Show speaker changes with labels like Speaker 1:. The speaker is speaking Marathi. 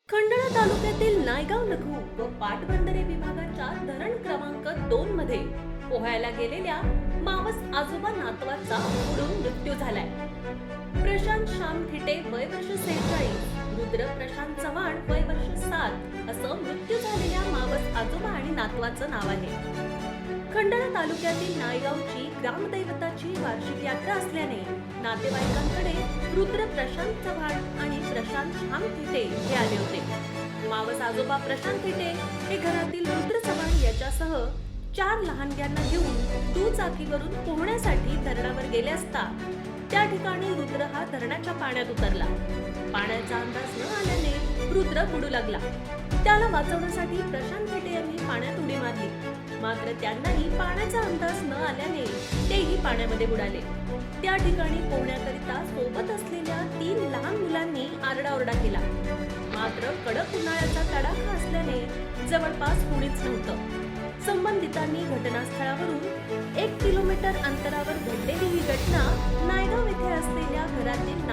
Speaker 1: खंडाळा तालुक्यातील नायगाव लघु व पाटबंधारे विभागाच्या धरण क्रमांक 2 मध्ये पोहायला गेलेल्या मावस आजोबा नातवाचा बुडून मृत्यू झालाय. प्रशांत श्याम थिटे वय वर्ष 46, रुद्र प्रशांत चव्हाण वय वर्ष 7 असं मृत्यू झालेल्या मावस आजोबा आणि नातवाचं नाव आहे. खंडाळा तालुक्यातील नायगावची ग्रामदैवताची वार्षिक यात्रा असल्याने नातेवाईकांकडे रुद्र प्रशांत चव्हाण आणि प्रशांत श्याम थिटे हे आले होते. मावस आजोबा प्रशांत थिटे हे घरातील रुद्र चव्हाण याच्यासह 4 लहानग्यांना घेऊन दुचाकीवरून पोहण्यासाठी धरणावर गेले असता त्या ठिकाणी रुद्र हा धरणाच्या पाण्यात उतरला. पाण्याचा अंदाज न आल्याने रुद्र बुडू लागला. त्याला वाचवण्यासाठी प्रशांत थिटे यांनी पाण्यात उडी मारली, मात्र त्यांनाही पाण्याचा अंदाज न आल्याने तेही पाण्यामध्ये बुडाले. त्या ठिकाणी पोहण्याकरिता सोबत असलेल्या 3 लहान मुलांनी आरडाओरडा केला, मात्र कडक उन्हाळ्याचा तडाखा असल्याने जवळपास कुणीच नव्हतं. संबंधितांनी घटनास्थळावरून 1 किलोमीटर अंतरावर घडलेली ही घटना नायगाव येथे असलेल्या घरातील